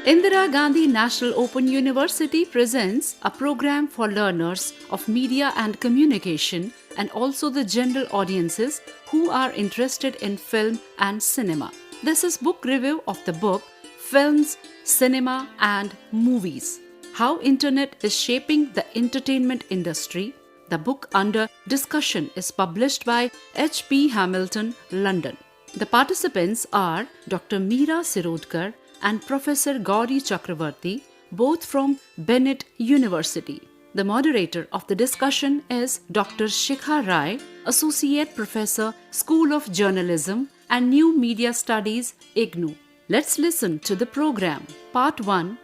Indira Gandhi National Open University presents a program for learners of media and communication and also the general audiences who are interested in film and cinema. This is book review of the book Films, Cinema and Movies: How Internet is Shaping the Entertainment Industry. The book under discussion is published by H.P. Hamilton, London. The participants are Dr. Meera Shirodkar and Professor Gauri Chakravarti, both from Bennett University. The moderator of the discussion is Dr. Shikha Rai, Associate Professor, School of Journalism and New Media Studies, IGNOU. Let's listen to the program. Part 1.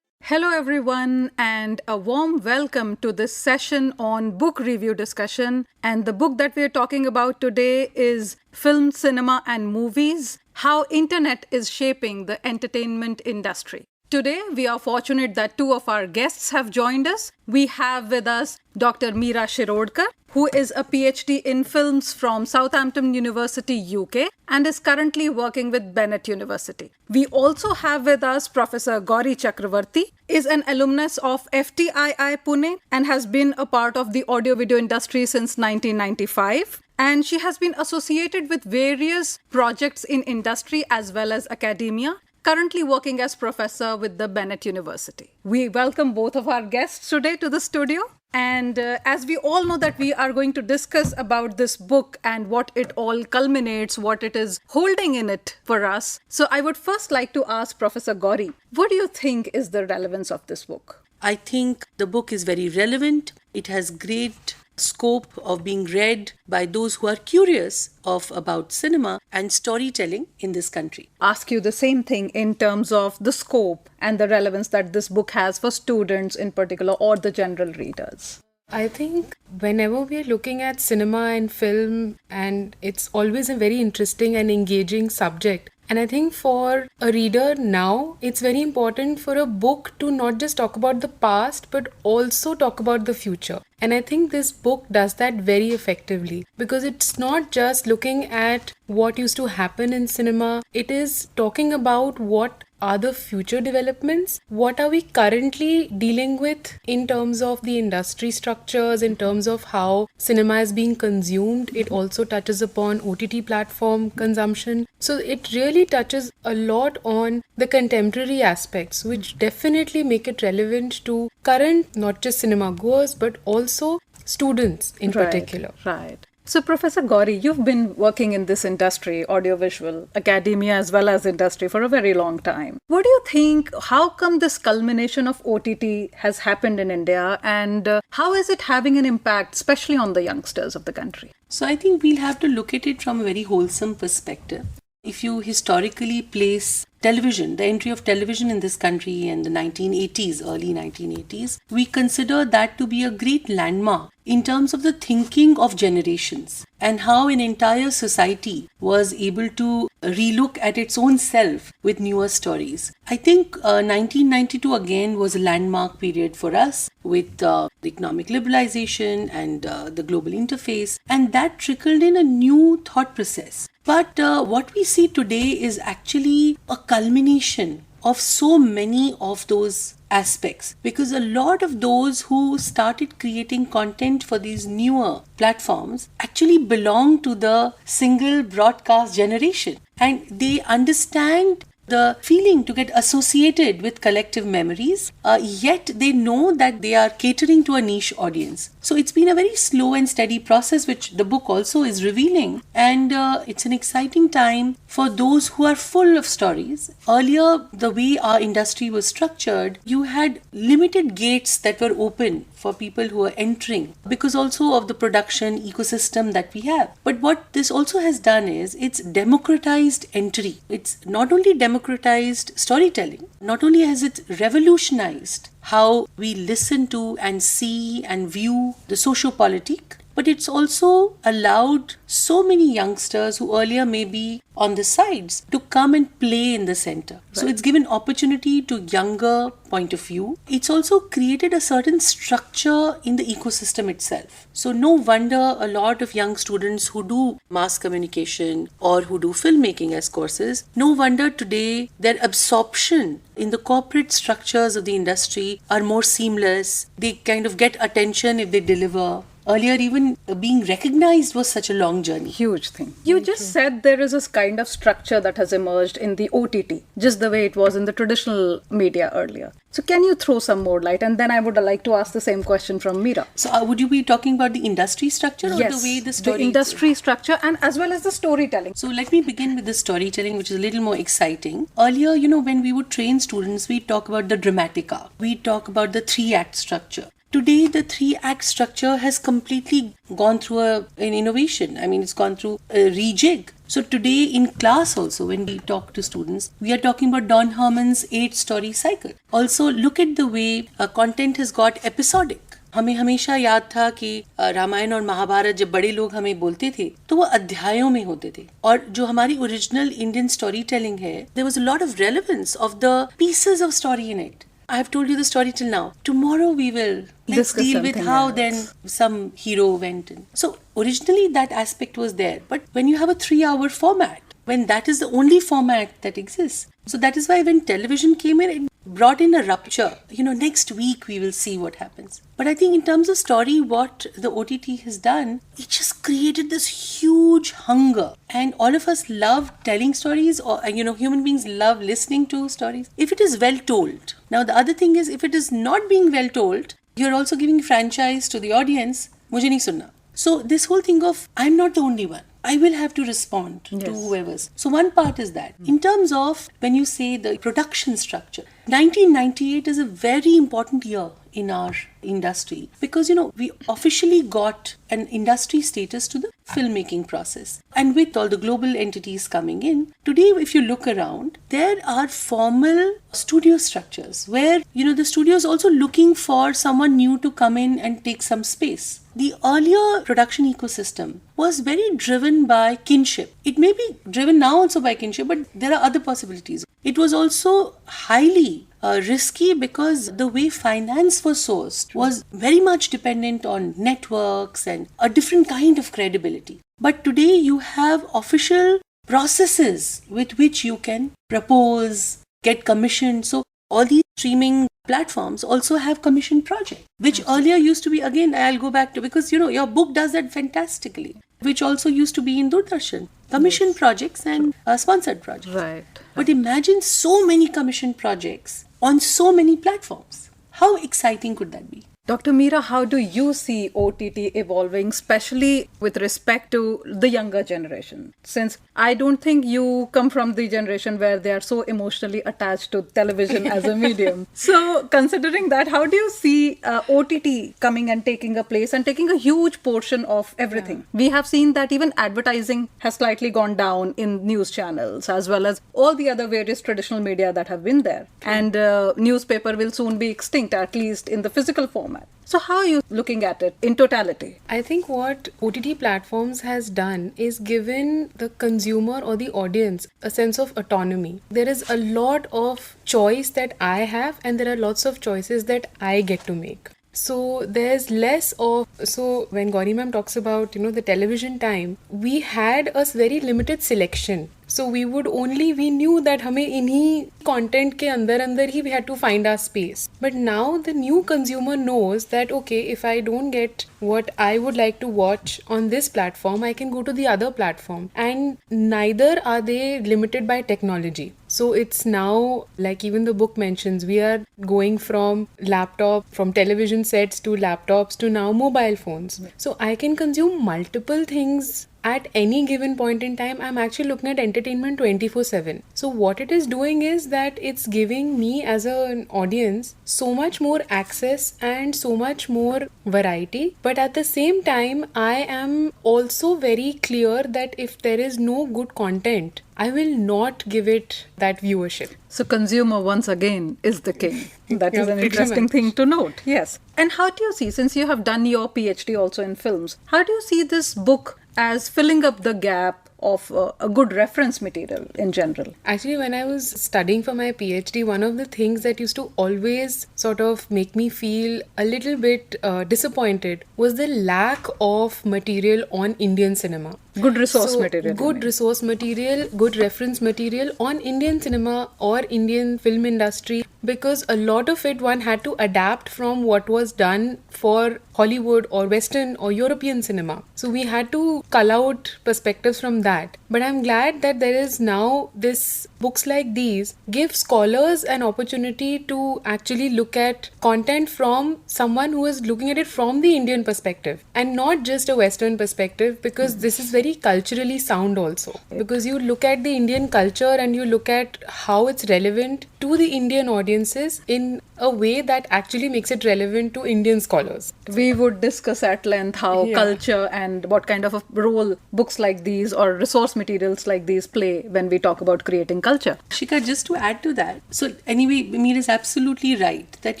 Hello everyone, and a warm welcome to this session on book review discussion. And the book that we are talking about today is Film, Cinema and Movies: How Internet is Shaping the Entertainment Industry. Today, we are fortunate that two of our guests have joined us. We have with us Dr. Meera Shirodkar, who is a PhD in films from Southampton University, UK, and is currently working with Bennett University. We also have with us Professor Gauri Chakravarti, is an alumnus of FTII Pune and has been a part of the audio-video industry since 1995. And she has been associated with various projects in industry as well as academia, currently working as professor with the Bennett University. We welcome both of our guests today to the studio. And as we all know that we are going to discuss about this book and what it all culminates, what it is holding in it for us. So I would first like to ask Professor Gauri, what do you think is the relevance of this book? I think the book is very relevant. It has great scope of being read by those who are curious about cinema and storytelling in this country. Ask you the same thing in terms of the scope and the relevance that this book has for students in particular or the general readers. I think whenever we're looking at cinema and film, and it's always a very interesting and engaging subject. And I think for a reader now, it's very important for a book to not just talk about the past, but also talk about the future. And I think this book does that very effectively because it's not just looking at what used to happen in cinema. It is talking about what are the future developments, what are we currently dealing with in terms of the industry structures, in terms of how cinema is being consumed. It also touches upon OTT platform consumption. So it really touches a lot on the contemporary aspects, which definitely make it relevant to current, not just cinema goers, but also students in particular. Right. So, Professor Gauri, you've been working in this industry, audiovisual, academia as well as industry for a very long time. What do you think, how come this culmination of OTT has happened in India and how is it having an impact, especially on the youngsters of the country? So I think we'll have to look at it from a very wholesome perspective. If you historically place television, the entry of television in this country in the 1980s, early 1980s, we consider that to be a great landmark in terms of the thinking of generations and how an entire society was able to relook at its own self with newer stories. I think 1992 again was a landmark period for us with the economic liberalization and the global interface, and that trickled in a new thought process. But what we see today is actually a culmination of so many of those aspects, because a lot of those who started creating content for these newer platforms actually belong to the single broadcast generation, and they understand the feeling to get associated with collective memories, yet they know that they are catering to a niche audience. So it's been a very slow and steady process, which the book also is revealing. And it's an exciting time for those who are full of stories. Earlier, the way our industry was structured, you had limited gates that were open for people who are entering because also of the production ecosystem that we have. But what this also has done is it's democratized entry. It's not only democratized storytelling, not only has it revolutionized how we listen to and see and view the socio-politic, but it's also allowed so many youngsters who earlier maybe on the sides to come and play in the center. So it's given opportunity to younger point of view. It's also created a certain structure in the ecosystem itself. So no wonder a lot of young students who do mass communication or who do filmmaking as courses, no wonder today their absorption in the corporate structures of the industry are more seamless. They kind of get attention if they deliver. Earlier, even being recognized was such a long journey. Huge thing. You just said there is this kind of structure that has emerged in the OTT, just the way it was in the traditional media earlier. So can you throw some more light? And then I would like to ask the same question from Meera. So would you be talking about the industry structure or the way the story... the industry structure and as well as the storytelling. So let me begin with the storytelling, which is a little more exciting. Earlier, when we would train students, we talk about the dramatic arc. We talk about the 3-act structure. Today, the 3-act structure has completely gone through an innovation. I mean, it's gone through a rejig. So today in class also, when we talk to students, we are talking about Don Herman's 8-story cycle. Also, look at the way content has got episodic. हमें हमेशा याद था कि रामायण और महाभारत जब बड़े लोग हमें बोलते थे तो वो अध्यायों में होते थे और जो हमारी ओरिजिनल इंडियन स्टोरी टेलिंग है there was a lot of relevance of the pieces of story in it. I have told you the story till now. Tomorrow we will deal with how then some hero went in. So originally that aspect was there. But when you have a 3-hour format, when that is the only format that exists. So that is why when television came in, it brought in a rupture. Next week we will see what happens. But I think in terms of story, what the OTT has done, it just created this huge hunger. And all of us love telling stories or, human beings love listening to stories. If it is well told. Now, the other thing is, if it is not being well told, you're also giving franchise to the audience. Mujhe nahi sunna. So this whole thing of, I'm not the only one. I will have to respond to whoever's. So one part is that. In terms of when you say the production structure, 1998 is a very important year in our industry because, we officially got an industry status to the filmmaking process. And with all the global entities coming in, today if you look around, there are formal studio structures where, the studio is also looking for someone new to come in and take some space. The earlier production ecosystem was very driven by kinship. It may be driven now also by kinship, but there are other possibilities. It was also highly risky because the way finance was sourced was very much dependent on networks and a different kind of credibility. But today you have official processes with which you can propose, get commissioned. So all these streaming platforms also have commission projects, which earlier used to be, again, I'll go back to, because, your book does that fantastically, which also used to be in Doordarshan. Commission projects and sponsored projects. Right. But imagine so many commission projects on so many platforms. How exciting could that be? Dr. Meera, how do you see OTT evolving, especially with respect to the younger generation? Since I don't think you come from the generation where they are so emotionally attached to television as a medium. So considering that, how do you see OTT coming and taking a place and taking a huge portion of everything? Yeah. We have seen that even advertising has slightly gone down in news channels as well as all the other various traditional media that have been there. And newspaper will soon be extinct, at least in the physical form. So how are you looking at it in totality? I think what OTT platforms has done is given the consumer or the audience a sense of autonomy. There is a lot of choice that I have and there are lots of choices that I get to make. So there's less of, so when Gauri ma'am talks about, the television time, we had a very limited selection. So we knew that हमें इन्हीं content के अंदर ही we had to find our space. But now the new consumer knows that, okay, if I don't get what I would like to watch on this platform, I can go to the other platform. And neither are they limited by technology. So it's now, like even the book mentions, we are going from television sets to laptops to now mobile phones. So I can consume multiple things at any given point in time. I'm actually looking at entertainment 24/7. So what it is doing is that it's giving me as an audience so much more access and so much more variety. But at the same time, I am also very clear that if there is no good content, I will not give it that viewership. So consumer once again is the king. That is an interesting thing to note. Yes. And how do you see, since you have done your PhD also in films, how do you see this book as filling up the gap of a good reference material in general? Actually, when I was studying for my PhD, one of the things that used to always sort of make me feel a little bit disappointed was the lack of material on Indian cinema. Good resource material. Good resource material, good reference material on Indian cinema or Indian film industry, because a lot of it one had to adapt from what was done for Hollywood or Western or European cinema. So we had to cull out perspectives from that. But I'm glad that there is now this books like these give scholars an opportunity to actually look at content from someone who is looking at it from the Indian perspective and not just a Western perspective, because this is very culturally sound also. Because you look at the Indian culture and you look at how it's relevant to the Indian audiences in a way that actually makes it relevant to Indian scholars. We would discuss at length how culture and what kind of a role books like these or resource materials like these play when we talk about creating culture. Shikha, just to add to that, so anyway, Mir is absolutely right that,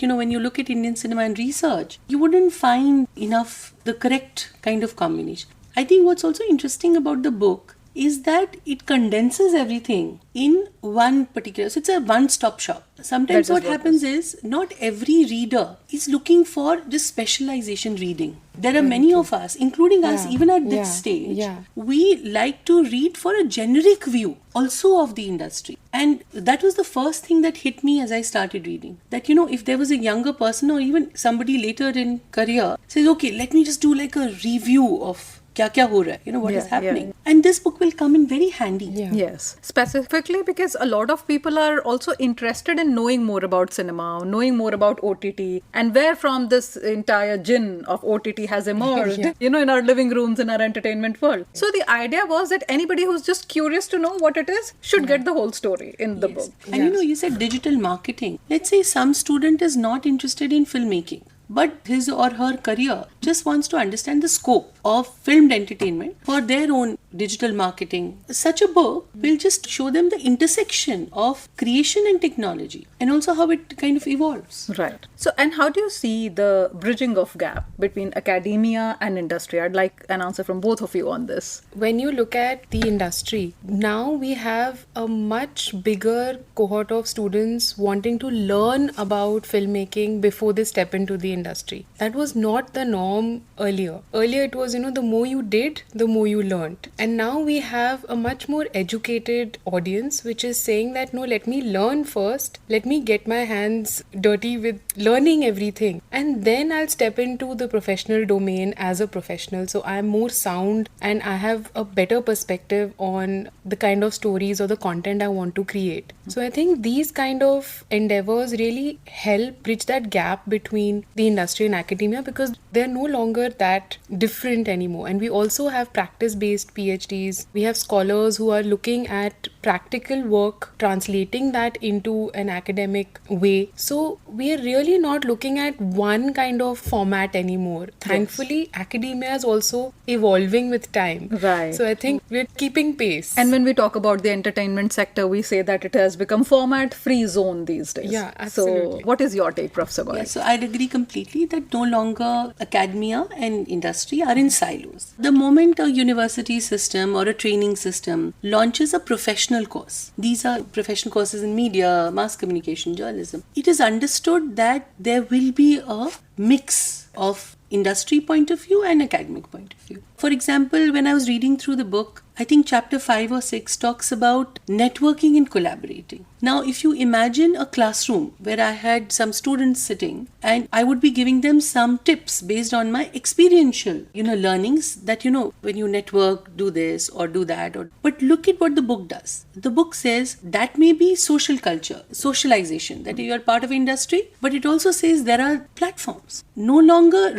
when you look at Indian cinema and research, you wouldn't find enough the correct kind of combination. I think what's also interesting about the book is that it condenses everything in one particular, so it's a one-stop shop. Sometimes what happens is not every reader is looking for this specialization reading. There are many of us, including us, even at this stage, we like to read for a generic view also of the industry. And that was the first thing that hit me as I started reading. That, if there was a younger person or even somebody later in career says, okay, let me just do like a review of kya ho raha hai, what is happening. And this book will come in very handy. Yes, specifically because a lot of people are also interested in knowing more about cinema, knowing more about OTT, and where from this entire gin of OTT has emerged, in our living rooms, in our entertainment world. So the idea was that anybody who's just curious to know what it is should get the whole story in the book. And you said digital marketing. Let's say some student is not interested in filmmaking, but his or her career just wants to understand the scope of filmed entertainment for their own digital marketing. Such a book will just show them the intersection of creation and technology and also how it kind of evolves. Right. So, and how do you see the bridging of gap between academia and industry? I'd like an answer from both of you on this. When you look at the industry, now we have a much bigger cohort of students wanting to learn about filmmaking before they step into the industry. That was not the norm earlier. Earlier it was, the more you did, the more you learned. And now we have a much more educated audience which is saying that, no, let me learn first. Let me get my hands dirty with learning everything. And then I'll step into the professional domain as a professional. So I'm more sound and I have a better perspective on the kind of stories or the content I want to create. So I think these kind of endeavors really help bridge that gap between the industry and academia, because they're no longer that different anymore. And we also have practice-based PhDs. We have scholars who are looking at practical work, translating that into an academic way. So we are really not looking at one kind of format anymore. Thankfully, academia is also evolving with time. Right. So I think we're keeping pace. And when we talk about the entertainment sector, we say that it has become format-free zone these days. Yeah, absolutely. So what is your take, Professor Goyal? Yeah, so I'd agree completely that no longer academia and industry are in silos. The moment a university system or a training system launches a professional course, these are professional courses in media, mass communication, journalism, it is understood that there will be a mix of industry point of view and academic point of view. For example, when I was reading through the book, I think chapter 5 or 6 talks about networking and collaborating. Now, if you imagine a classroom where I had some students sitting and I would be giving them some tips based on my experiential, learnings that, when you network, do this or do that. But look at what the book does. The book says that may be social culture, socialization, that you are part of industry, but it also says there are platforms. No longer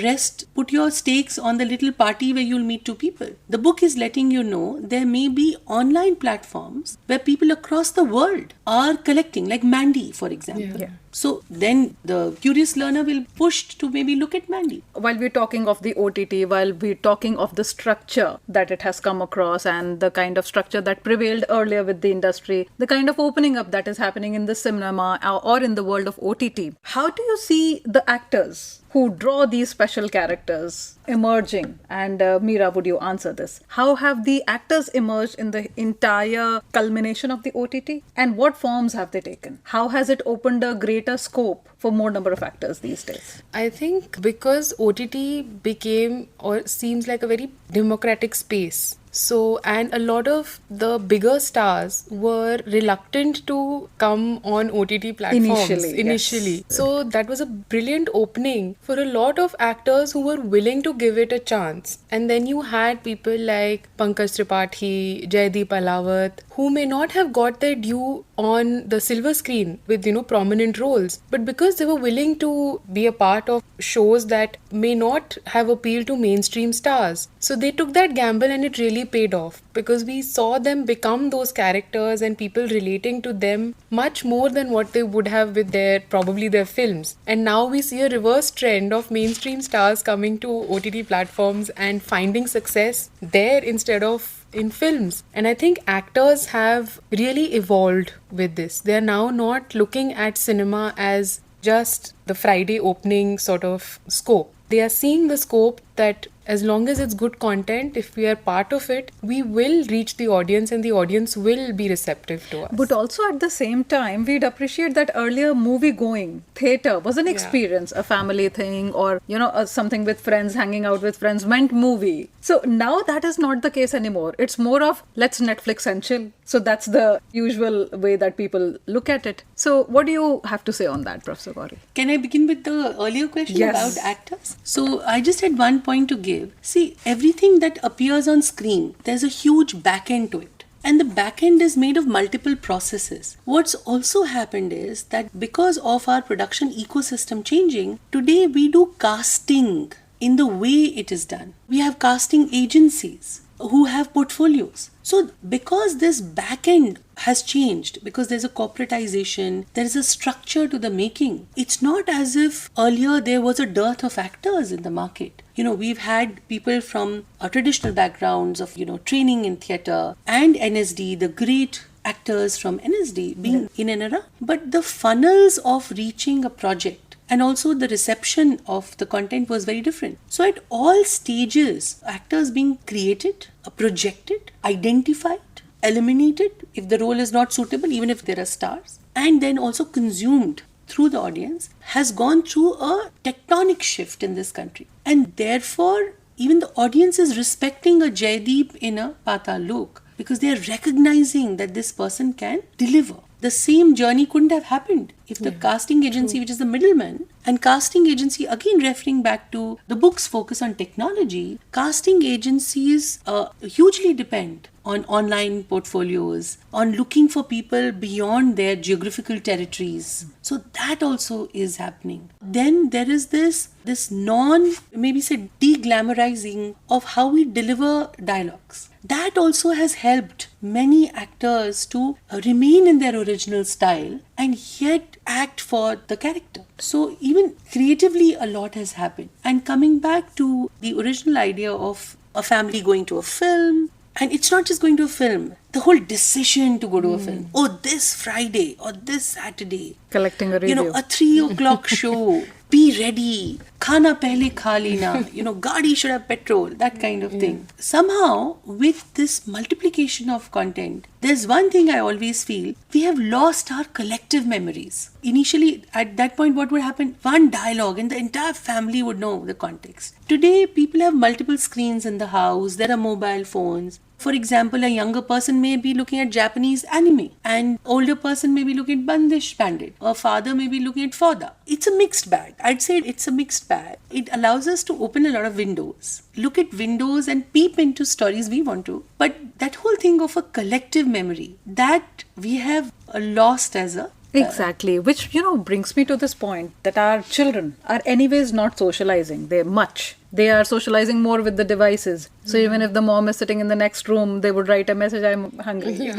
put your stakes on the little party where you'll meet two people. The book is letting you know there may be online platforms where people across the world are collecting, like Mandy, for example. Yeah. So then the curious learner will push to maybe look at Mandy. While we're talking of the OTT, while we're talking of the structure that it has come across and the kind of structure that prevailed earlier with the industry, the kind of opening up that is happening in the cinema or in the world of OTT, how do you see the actors who draw these special characters emerging? And Meera, would you answer this? How have the actors emerged in the entire culmination of the OTT? And what forms have they taken? How has it opened a greater scope for more number of actors these days? I think because OTT became or seems like a very democratic space. So, and a lot of the bigger stars were reluctant to come on OTT platforms initially. Yes. So, that was a brilliant opening for a lot of actors who were willing to give it a chance. And then you had people like Pankaj Tripathi, Jaideep Alawat, who may not have got their due on the silver screen with, prominent roles. But because they were willing to be a part of shows that may not have appealed to mainstream stars. So they took that gamble and it really paid off because we saw them become those characters and people relating to them much more than what they would have with probably their films. And now we see a reverse trend of mainstream stars coming to OTT platforms and finding success there instead of in films. And I think actors have really evolved with this. They are now not looking at cinema as just the Friday opening sort of scope. They are seeing the scope that as long as it's good content, if we are part of it, we will reach the audience and the audience will be receptive to us. But also at the same time, we'd appreciate that earlier movie going, theatre was an experience, a family thing, or, something with friends, hanging out with friends meant movie. So now that is not the case anymore. It's more of let's Netflix and chill. So that's the usual way that people look at it. So what do you have to say on that, Professor Gauri? Can I begin with the earlier question Yes. about actors? So I just had one point to give. See, everything that appears on screen, there's a huge back end to it. And the back end is made of multiple processes. What's also happened is that because of our production ecosystem changing, today we do casting in the way it is done. We have casting agencies who have portfolios. So because this back end has changed, because there's a corporatization, there is a structure to the making. It's not as if earlier there was a dearth of actors in the market. We've had people from traditional backgrounds of, training in theatre and NSD, the great actors from NSD being in and around. But the funnels of reaching a project and also the reception of the content was very different. So at all stages, actors being created, projected, identified, eliminated if the role is not suitable, even if there are stars, and then also consumed through the audience, has gone through a tectonic shift in this country. And therefore, even the audience is respecting a Jaideep in a Patal Lok because they are recognizing that this person can deliver. The same journey couldn't have happened if the casting agency, which is the middleman, and casting agency, again referring back to the book's focus on technology, casting agencies hugely depend on online portfolios, on looking for people beyond their geographical territories. So that also is happening. Then there is this maybe say de-glamorizing of how we deliver dialogues. That also has helped many actors to remain in their original style and yet act for the character. So even creatively a lot has happened. And coming back to the original idea of a family going to a film, and it's not just going to a film, the whole decision to go to a film. Oh, this Friday or this Saturday. Collecting a review. A 3 o'clock show. Be ready. Khana pehle kha lena. Gaadi should have petrol. That kind of thing. Somehow, with this multiplication of content, there's one thing I always feel. We have lost our collective memories. Initially, at that point, what would happen? One dialogue and the entire family would know the context. Today, people have multiple screens in the house. There are mobile phones. For example, a younger person may be looking at Japanese anime and older person may be looking at Bandish Bandit. A father may be looking at Fauda. It's a mixed bag. I'd say it's a mixed bag. It allows us to open a lot of windows, look at windows and peep into stories we want to. But that whole thing of a collective memory, that we have lost as a Exactly, which, brings me to this point that our children are anyways not socializing. They are socializing more with the devices. So even if the mom is sitting in the next room, they would write a message, I'm hungry.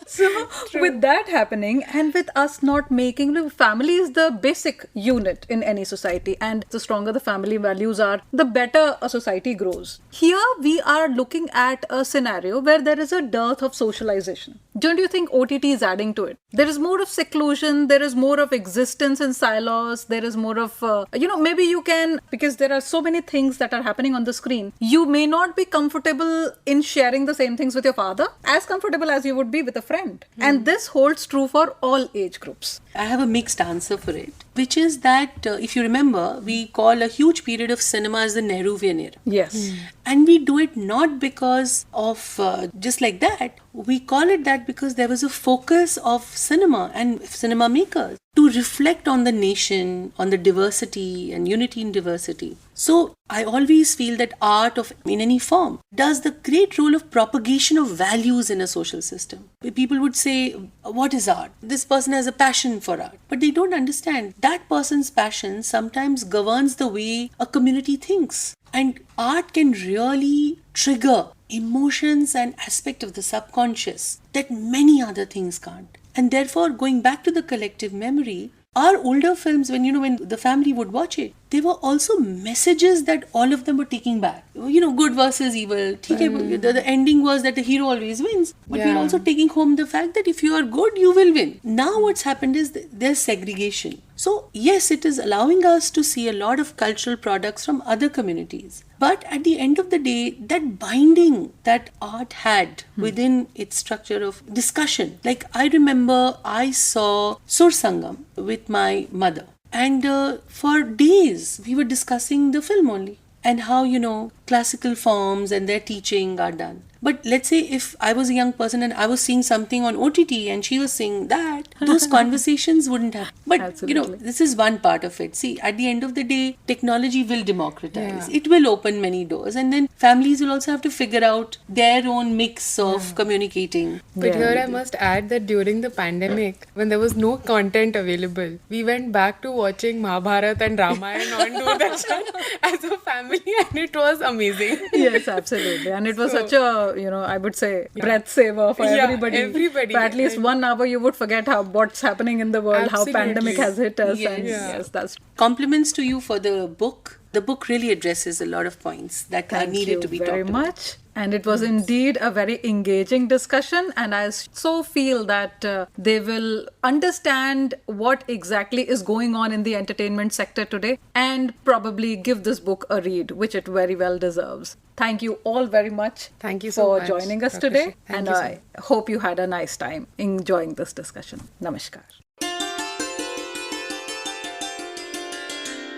So with that happening and with us not making, look, family is the basic unit in any society, and the stronger the family values are, the better a society grows. Here we are looking at a scenario where there is a dearth of socialization. Don't you think OTT is adding to it? There is more of seclusion, there is more of existence in silos, there is more of, maybe you can, because there are so many things that are happening on the screen, you may not be comfortable in sharing the same things with your father, as comfortable as you would be with a friend. And this holds true for all age groups. I have a mixed answer for it, which is that if you remember, we call a huge period of cinema as the Nehruvian era. Yes. And we do it not because of just like that. We call it that because there was a focus of cinema and cinema makers to reflect on the nation, on the diversity and unity in diversity. So I always feel that art of in any form does the great role of propagation of values in a social system. People would say, what is art? This person has a passion for art. But they don't understand that person's passion sometimes governs the way a community thinks. And art can really trigger emotions and aspect of the subconscious that many other things can't. And therefore, going back to the collective memory, our older films, when the family would watch it, they were also messages that all of them were taking back. Good versus evil. The ending was that the hero always wins. But we're also taking home the fact that if you are good, you will win. Now what's happened is there's segregation. So yes, it is allowing us to see a lot of cultural products from other communities. But at the end of the day, that binding that art had within its structure of discussion. Like I remember I saw Sur Sangam with my mother. And for days, we were discussing the film only and how, classical forms and their teaching are done. But let's say if I was a young person and I was seeing something on OTT and she was seeing that, those conversations wouldn't happen. But, Absolutely. This is one part of it. See, at the end of the day, technology will democratize. It will open many doors. And then families will also have to figure out their own mix of communicating. But here I must add that during the pandemic, when there was no content available, we went back to watching Mahabharata and Ramayana on Doordarshan as a family, and it was amazing. Yes, absolutely. And it was such a, I would say, breath saver for everybody. For at least 1 hour, you would forget what's happening in the world, Absolutely. how pandemic has hit us. Yes. And yes, that's Compliments to you for the book. The book really addresses a lot of points that are needed to be talked about. Thank you very much. And it was indeed a very engaging discussion. And I so feel that they will understand what exactly is going on in the entertainment sector today and probably give this book a read, which it very well deserves. Thank you all very much Thank you so for much, joining us Dr. today. Shri. Thank And you so I hope you had a nice time enjoying this discussion. Namaskar.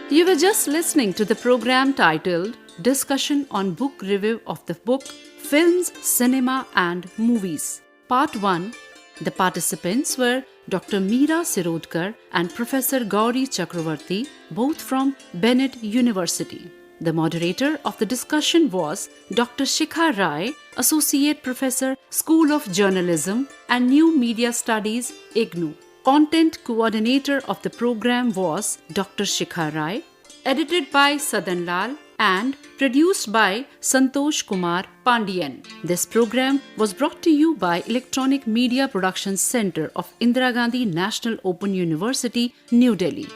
You were just listening to the program titled Discussion on Book Review of the book Films, Cinema and Movies. Part 1. The participants were Dr. Meera Sirodkar and Professor Gauri Chakravarti, both from Bennett University. The moderator of the discussion was Dr. Shikha Rai, Associate Professor, School of Journalism and New Media Studies, IGNOU. Content coordinator of the program was Dr. Shikha Rai, edited by Sadan Lal and produced by Santosh Kumar Pandian. This program was brought to you by Electronic Media Production Center of Indira Gandhi National Open University, New Delhi.